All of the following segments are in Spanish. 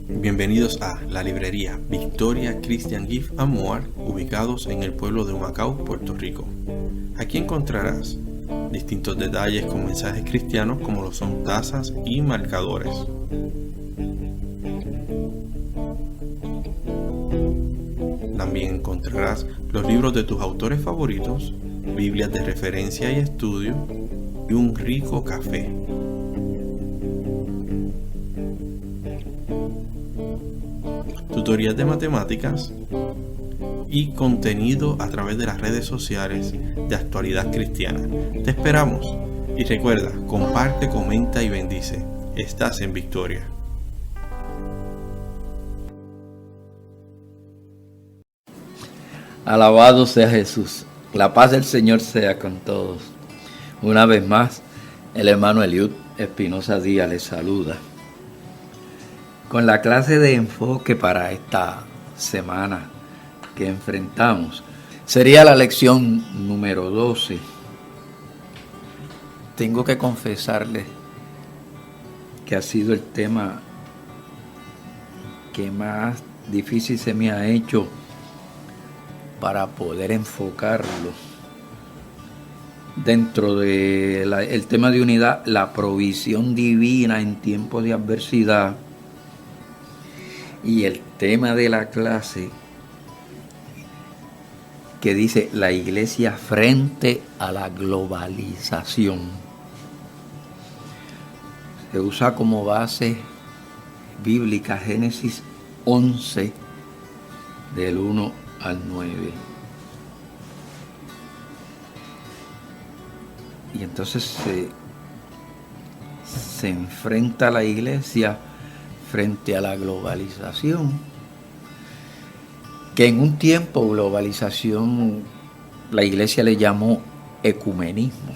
Bienvenidos a la librería Victoria Christian Gift and More, ubicados en el pueblo de Humacao, Puerto Rico. Aquí encontrarás distintos detalles con mensajes cristianos como lo son tazas y marcadores. También encontrarás los libros de tus autores favoritos, Biblias de referencia y estudio y un rico café. Tutorías de matemáticas y contenido a través de las redes sociales de Actualidad Cristiana. Te esperamos y recuerda, comparte, comenta y bendice. Estás en Victoria. Alabado sea Jesús. La paz del Señor sea con todos. Una vez más, el hermano Eliud Espinosa Díaz les saluda. Con la clase de enfoque para esta semana que enfrentamos, sería la lección número 12. Tengo que confesarles que ha sido el tema que más difícil se me ha hecho para poder enfocarlo dentro del tema de unidad, la provisión divina en tiempos de adversidad, y el tema de la clase que dice la iglesia frente a la globalización. Se usa como base bíblica Génesis 11 del 1 al 9. Y entonces se enfrenta la iglesia frente a la globalización, que en un tiempo globalización la iglesia le llamó ecumenismo,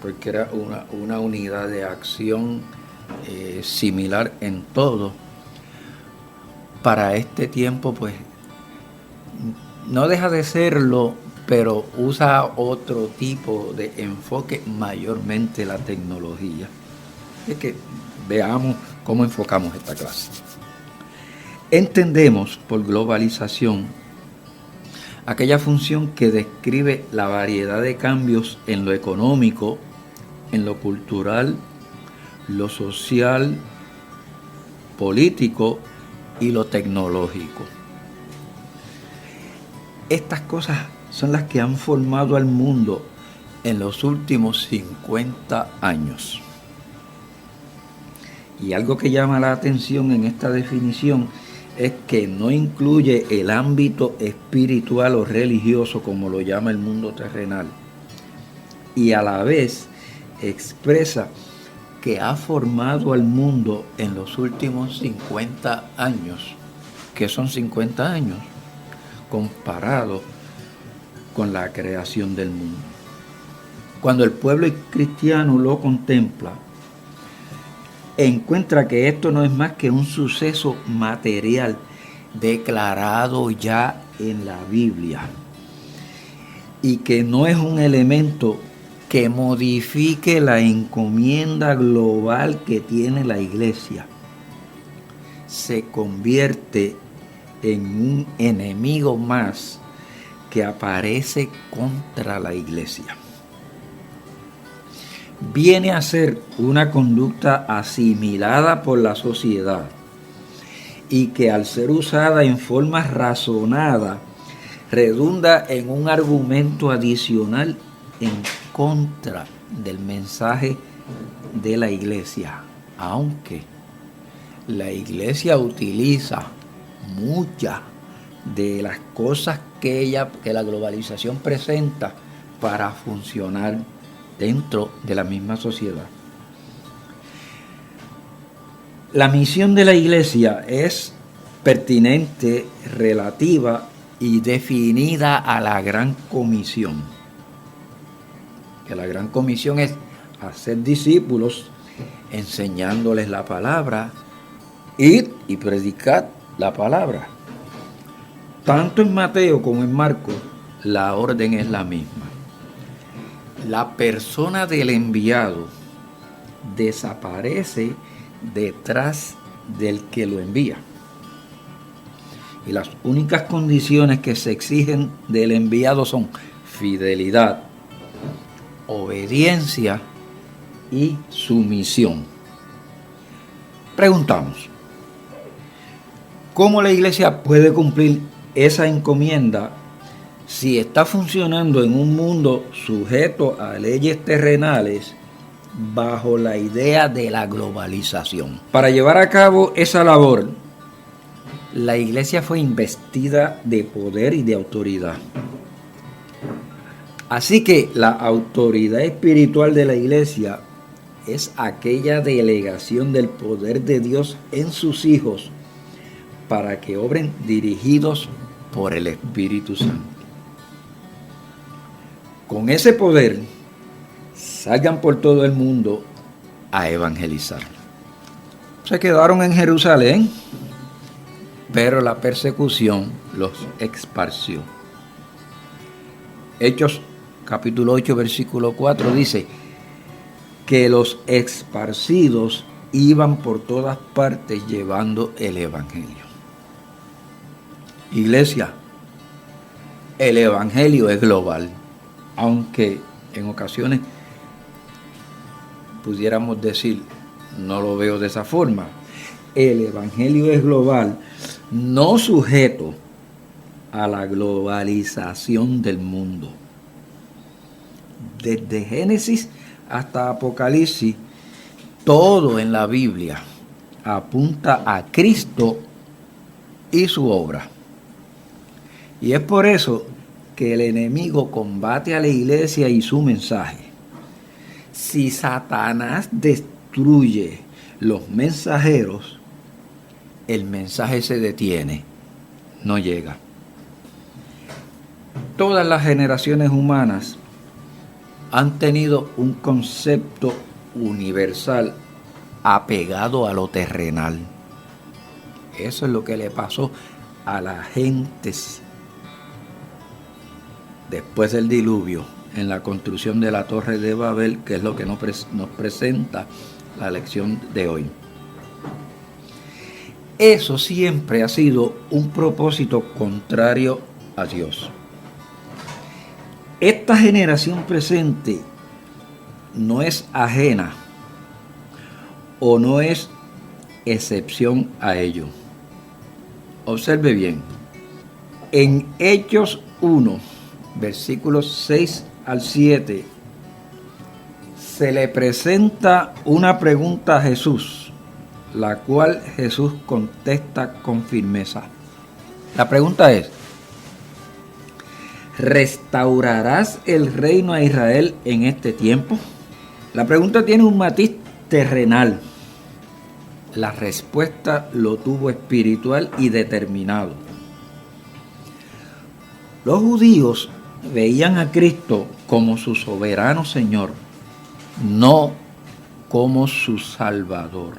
porque era una unidad de acción similar en todo. Para este tiempo pues no deja de serlo, pero usa otro tipo de enfoque, mayormente la tecnología. Es que veamos cómo enfocamos esta clase. Entendemos por globalización aquella función que describe la variedad de cambios en lo económico, en lo cultural, lo social, político y lo tecnológico. Estas cosas son las que han formado al mundo en los últimos 50 años. Y algo que llama la atención en esta definición es que no incluye el ámbito espiritual o religioso como lo llama el mundo terrenal. Y a la vez expresa que ha formado al mundo en los últimos 50 años. ¿Qué son 50 años? Comparado con la creación del mundo. Cuando el pueblo cristiano lo contempla, encuentra que esto no es más que un suceso material declarado ya en la Biblia y que no es un elemento que modifique la encomienda global que tiene la iglesia. Se convierte en un enemigo más que aparece contra la iglesia. Viene a ser una conducta asimilada por la sociedad y que al ser usada en forma razonada redunda en un argumento adicional en contra del mensaje de la iglesia, aunque la iglesia utiliza muchas de las cosas que la globalización presenta para funcionar dentro de la misma sociedad. La misión de la iglesia es pertinente, relativa y definida a la Gran Comisión. Que la Gran Comisión es hacer discípulos, enseñándoles la palabra, ir y predicar la palabra. Tanto en Mateo como en Marcos, la orden es la misma. La persona del enviado desaparece detrás del que lo envía. Y las únicas condiciones que se exigen del enviado son fidelidad, obediencia y sumisión. Preguntamos, ¿cómo la iglesia puede cumplir esa encomienda si está funcionando en un mundo sujeto a leyes terrenales bajo la idea de la globalización? Para llevar a cabo esa labor, la iglesia fue investida de poder y de autoridad. Así que la autoridad espiritual de la iglesia es aquella delegación del poder de Dios en sus hijos para que obren dirigidos por el Espíritu Santo. Con ese poder, salgan por todo el mundo a evangelizar. Se quedaron en Jerusalén, pero la persecución los esparció. Hechos capítulo 8, versículo 4 dice que los esparcidos iban por todas partes llevando el evangelio. Iglesia, el evangelio es global, aunque en ocasiones pudiéramos decir, no lo veo de esa forma. El evangelio es global, no sujeto a la globalización del mundo. Desde Génesis hasta Apocalipsis, todo en la Biblia apunta a Cristo y su obra. Y es por eso que el enemigo combate a la iglesia y su mensaje. Si Satanás destruye los mensajeros, el mensaje se detiene, no llega. Todas las generaciones humanas han tenido un concepto universal apegado a lo terrenal. Eso es lo que le pasó a las gentes después del diluvio, en la construcción de la Torre de Babel, que es lo que nos presenta la lección de hoy. Eso siempre ha sido un propósito contrario a Dios. Esta generación presente no es ajena o no es excepción a ello. Observe bien, en Hechos 1, versículos 6 al 7, se le presenta una pregunta a Jesús, la cual Jesús contesta con firmeza. La pregunta es: ¿restaurarás el reino a Israel en este tiempo? La pregunta tiene un matiz terrenal. La respuesta lo tuvo espiritual y determinado. Los judíos veían a Cristo como su soberano Señor, no como su Salvador.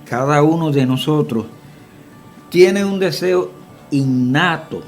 Cada uno de nosotros tiene un deseo innato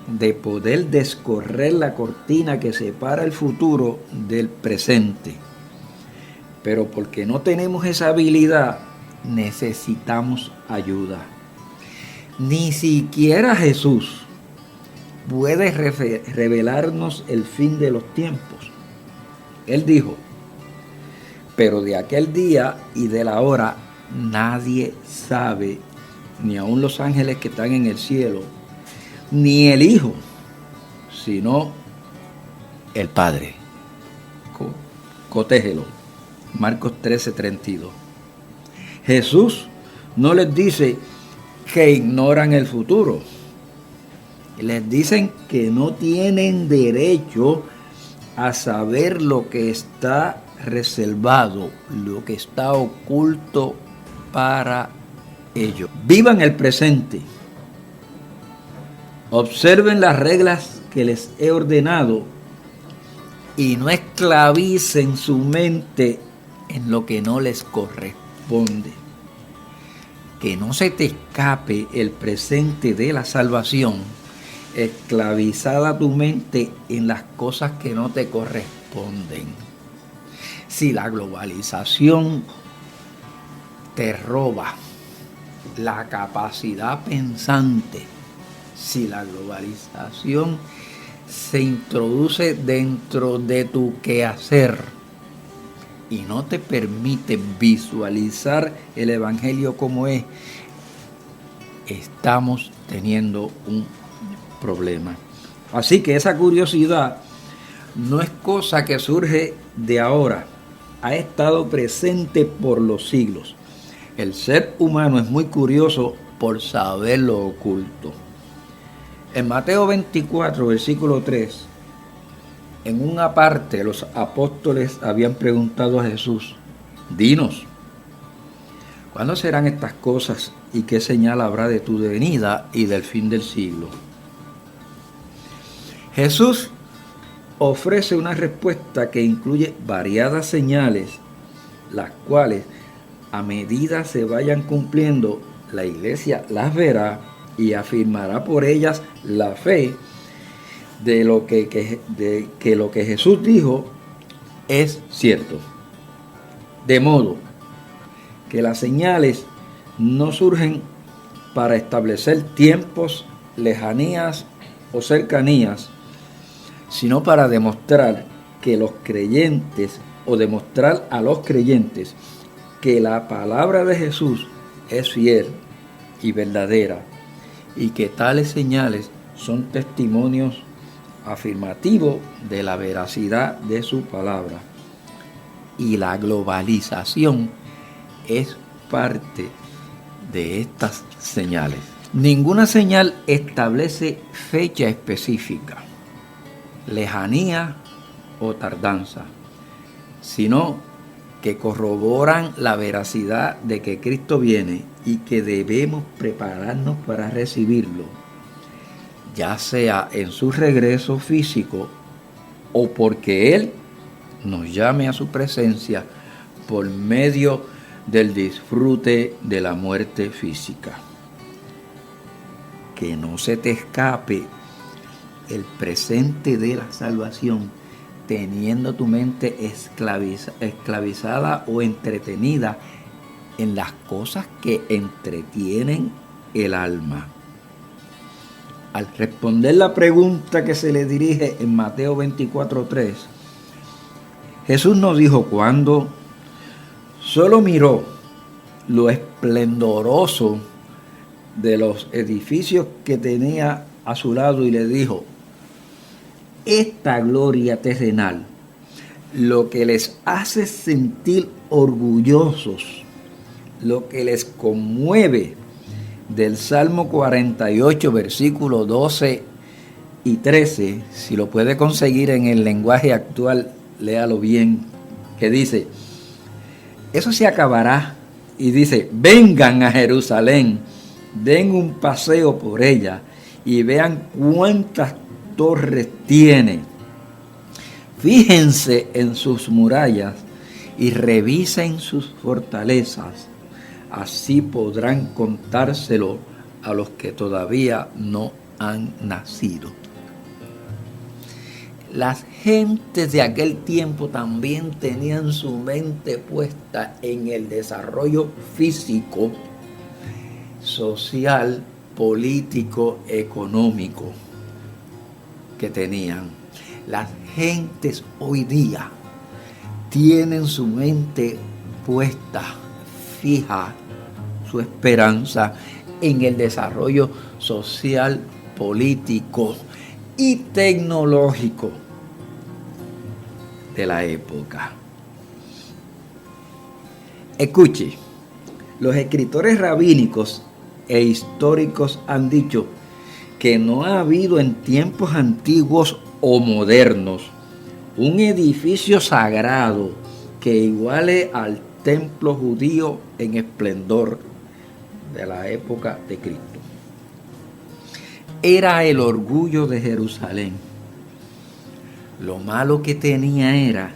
de poder descorrer la cortina que separa el futuro del presente. Pero porque no tenemos esa habilidad, necesitamos ayuda. Ni siquiera Jesús puede revelarnos el fin de los tiempos. Él dijo: pero de aquel día y de la hora nadie sabe, ni aun los ángeles que están en el cielo, ni el Hijo, sino el Padre. Cotégelo. Marcos 13:32. Jesús no les dice que ignoran el futuro. Les dicen que no tienen derecho a saber lo que está reservado, lo que está oculto para ellos. Vivan el presente. Observen las reglas que les he ordenado y no esclavicen su mente en lo que no les corresponde. Que no se te escape el presente de la salvación, esclavizada tu mente en las cosas que no te corresponden. Si la globalización te roba la capacidad pensante, si la globalización se introduce dentro de tu quehacer y no te permite visualizar el Evangelio como es, estamos teniendo un problema. Así que esa curiosidad no es cosa que surge de ahora, ha estado presente por los siglos. El ser humano es muy curioso por saber lo oculto. En Mateo 24, versículo 3, en una parte los apóstoles habían preguntado a Jesús: dinos, ¿cuándo serán estas cosas y qué señal habrá de tu venida y del fin del siglo? Jesús ofrece una respuesta que incluye variadas señales, las cuales, a medida se vayan cumpliendo, la iglesia las verá y afirmará por ellas la fe de que lo que Jesús dijo es cierto. De modo que las señales no surgen para establecer tiempos, lejanías o cercanías, sino para demostrar que los creyentes, o demostrar a los creyentes que la palabra de Jesús es fiel y verdadera, y que tales señales son testimonios afirmativos de la veracidad de su palabra. Y la globalización es parte de estas señales. Ninguna señal establece fecha específica, lejanía o tardanza, sino que corroboran la veracidad de que Cristo viene y que debemos prepararnos para recibirlo, ya sea en su regreso físico o porque Él nos llame a su presencia por medio del disfrute de la muerte física. Que no se te escape el presente de la salvación, teniendo tu mente esclavizada o entretenida en las cosas que entretienen el alma. Al responder la pregunta que se le dirige en Mateo 24:3, Jesús nos dijo cuándo. Solo miró lo esplendoroso de los edificios que tenía a su lado y le dijo: esta gloria terrenal, lo que les hace sentir orgullosos, lo que les conmueve, del Salmo 48, versículos 12 y 13, si lo puede conseguir en el lenguaje actual, léalo bien, que dice: eso se acabará, y dice: vengan a Jerusalén, den un paseo por ella y vean cuántas torres tiene. Fíjense en sus murallas y revisen sus fortalezas. Así podrán contárselo a los que todavía no han nacido. Las gentes de aquel tiempo también tenían su mente puesta en el desarrollo físico, social, político, económico que tenían. Las gentes hoy día tienen su mente puesta, fija, su esperanza en el desarrollo social, político y tecnológico de la época. Escuche, los escritores rabínicos e históricos han dicho que no ha habido en tiempos antiguos o modernos un edificio sagrado que iguale al templo judío en esplendor de la época de Cristo. Era el orgullo de Jerusalén. Lo malo que tenía era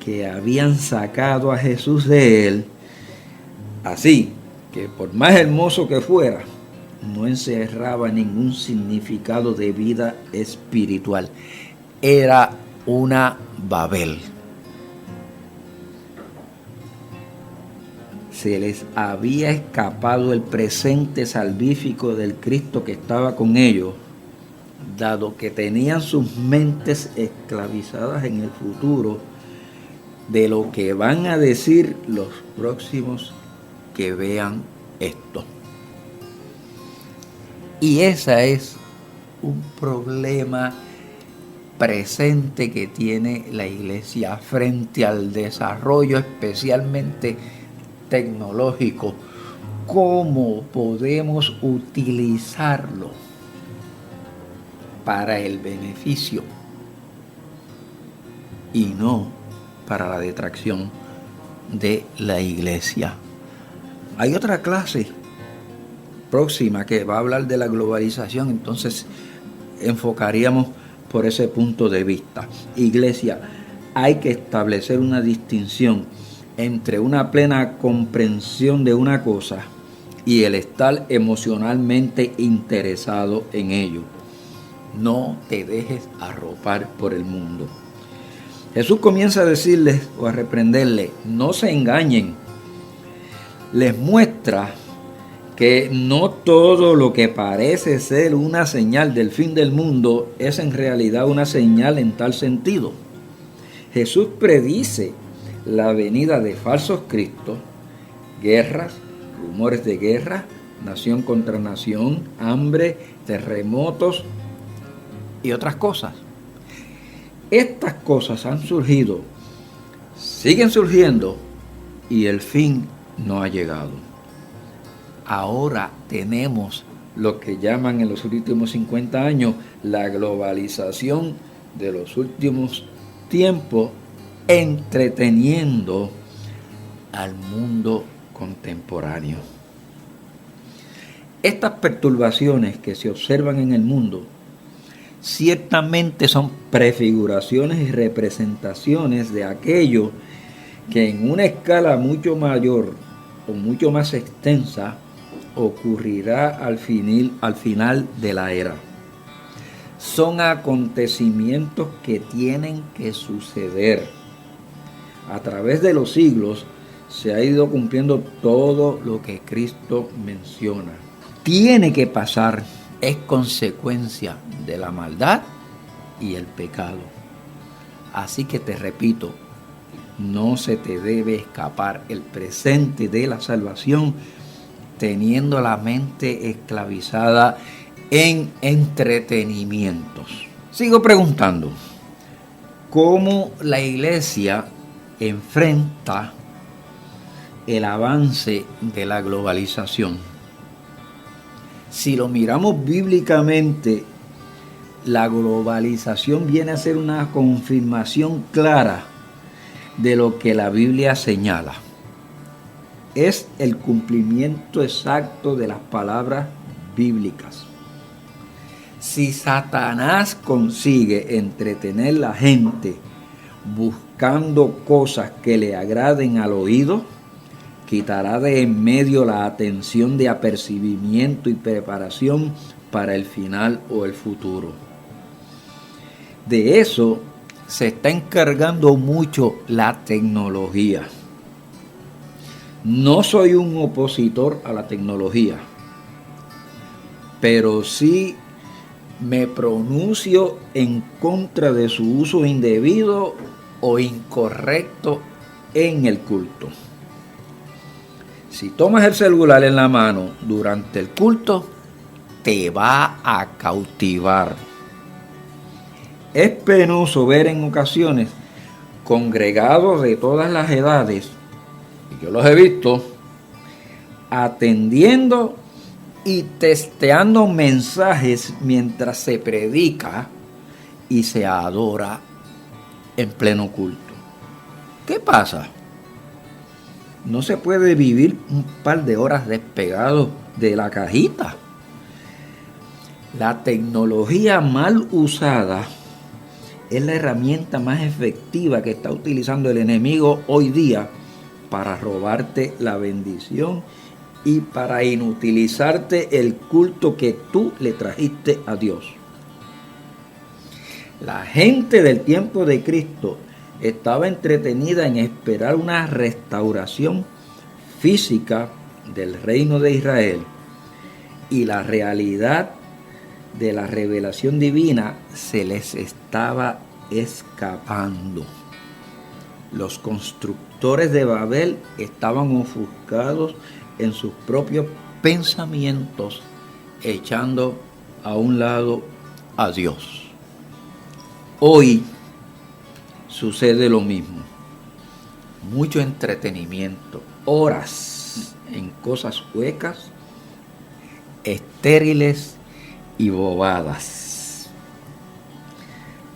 que habían sacado a Jesús de él, así que por más hermoso que fuera, no encerraba ningún significado de vida espiritual. Era una Babel. se les había escapado el presente salvífico del Cristo que estaba con ellos, dado que tenían sus mentes esclavizadas en el futuro de lo que van a decir los próximos que vean esto. Y ese es un problema presente que tiene la iglesia frente al desarrollo especialmente tecnológico. ¿Cómo podemos utilizarlo para el beneficio y no para la detracción de la iglesia? Hay otra clase próxima que va a hablar de la globalización, entonces enfocaríamos por ese punto de vista. Iglesia, hay que establecer una distinción entre una plena comprensión de una cosa y el estar emocionalmente interesado en ello. No te dejes arropar por el mundo. Jesús comienza a decirles o a reprenderles, no se engañen. Les muestra que no todo lo que parece ser una señal del fin del mundo es en realidad una señal en tal sentido. Jesús predice la venida de falsos cristos, guerras, rumores de guerra, nación contra nación, hambre, terremotos y otras cosas. Estas cosas han surgido, siguen surgiendo y el fin no ha llegado. Ahora tenemos lo que llaman en los últimos 50 años la globalización de los últimos tiempos, entreteniendo al mundo contemporáneo. Estas perturbaciones que se observan en el mundo ciertamente son prefiguraciones y representaciones de aquello que en una escala mucho mayor o mucho más extensa ocurrirá al final de la era. Son acontecimientos que tienen que suceder. A través de los siglos se ha ido cumpliendo todo lo que Cristo menciona. Tiene que pasar, es consecuencia de la maldad y el pecado. Así que te repito, no se te debe escapar el presente de la salvación teniendo la mente esclavizada en entretenimientos. Sigo preguntando, ¿cómo la iglesia enfrenta el avance de la globalización? Si lo miramos bíblicamente, la globalización viene a ser una confirmación clara de lo que la Biblia señala. Es el cumplimiento exacto de las palabras bíblicas. Si Satanás consigue entretener a la gente buscando cosas que le agraden al oído, quitará de en medio la atención de apercibimiento y preparación para el final o el futuro. De eso se está encargando mucho la tecnología. No soy un opositor a la tecnología, pero sí me pronuncio en contra de su uso indebido o incorrecto en el culto. Si tomas el celular en la mano durante el culto, te va a cautivar. Es penoso ver en ocasiones congregados de todas las edades, y yo los he visto, atendiendo y testeando mensajes mientras se predica y se adora en pleno culto. ¿Qué pasa? No se puede vivir un par de horas despegado de la cajita. La tecnología mal usada es la herramienta más efectiva que está utilizando el enemigo hoy día para robarte la bendición y para inutilizarte el culto que tú le trajiste a Dios. La gente del tiempo de Cristo estaba entretenida en esperar una restauración física del reino de Israel y la realidad de la revelación divina se les estaba escapando. Los constructores de Babel estaban ofuscados en sus propios pensamientos, echando a un lado a Dios. Hoy sucede lo mismo. Mucho entretenimiento, horas en cosas huecas, estériles y bobadas.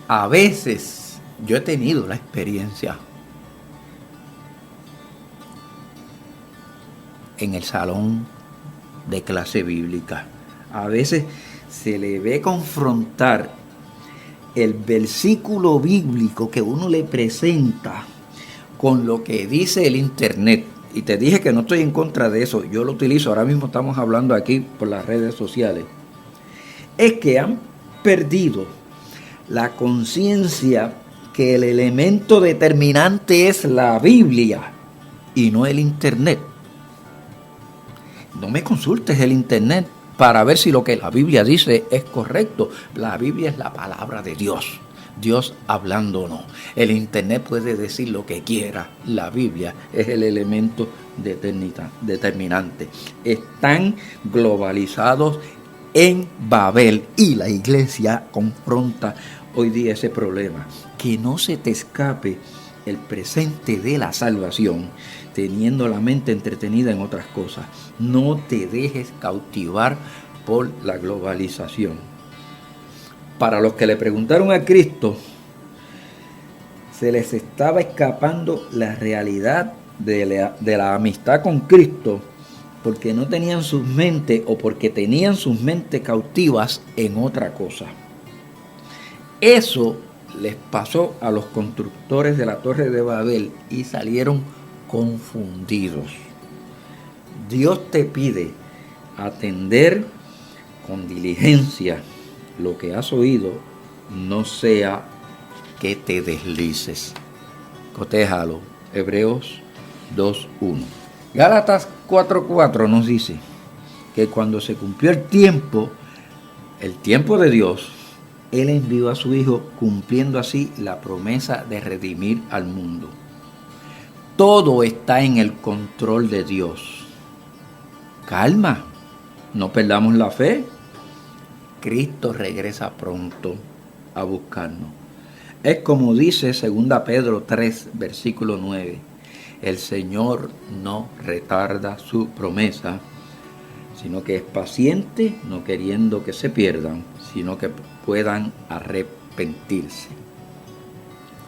A veces yo he tenido la experiencia en el salón de clase bíblica. A veces se le ve confrontar el versículo bíblico que uno le presenta con lo que dice el internet. Y te dije que no estoy en contra de eso, yo lo utilizo, ahora mismo estamos hablando aquí por las redes sociales. Es que han perdido la conciencia que el elemento determinante es la Biblia y no el internet. No me consultes el internet para ver si lo que la Biblia dice es correcto. La Biblia es la palabra de Dios. Dios hablando o no. El internet puede decir lo que quiera. La Biblia es el elemento determinante. Están globalizados en Babel y la iglesia confronta hoy día ese problema. Que no se te escape el presente de la salvación teniendo la mente entretenida en otras cosas. No te dejes cautivar por la globalización. Para los que le preguntaron a Cristo, se les estaba escapando la realidad de la amistad con Cristo porque no tenían sus mentes o porque tenían sus mentes cautivas en otra cosa. Eso les pasó a los constructores de la Torre de Babel y salieron confundidos. Dios te pide atender con diligencia lo que has oído, no sea que te deslices. Cotéjalo. Hebreos 2:1. Gálatas 4:4 nos dice que cuando se cumplió el tiempo de Dios, Él envió a su Hijo, cumpliendo así la promesa de redimir al mundo. Todo está en el control de Dios. Calma, no perdamos la fe. Cristo regresa pronto a buscarnos. Es como dice 2 Pedro 3, versículo 9. El Señor no retarda su promesa, sino que es paciente, no queriendo que se pierdan, sino que puedan arrepentirse.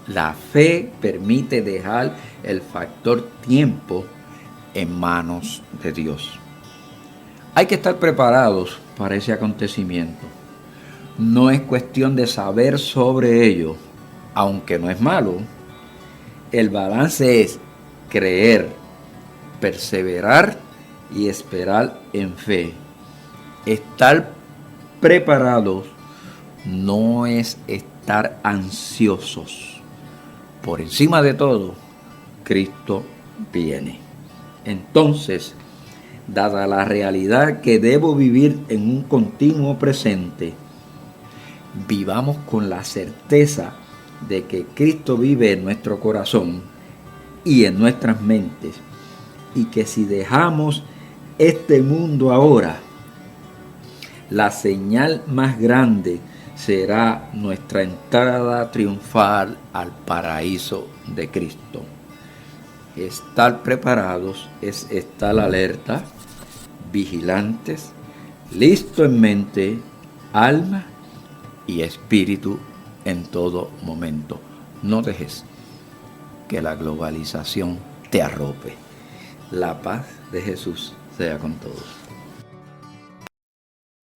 La fe permite dejar el factor tiempo en manos de Dios. Hay que estar preparados para ese acontecimiento. No es cuestión de saber sobre ello, aunque no es malo. El balance es creer, perseverar y esperar en fe. Estar preparados no es estar ansiosos. Por encima de todo, Cristo viene. Entonces, dada la realidad que debo vivir en un continuo presente, vivamos con la certeza de que Cristo vive en nuestro corazón y en nuestras mentes, y que si dejamos este mundo ahora, la señal más grande será nuestra entrada triunfal al paraíso de Cristo. Estar preparados es estar alerta, vigilantes, listo en mente, alma y espíritu en todo momento. No dejes que la globalización te arrope. La paz de Jesús sea con todos.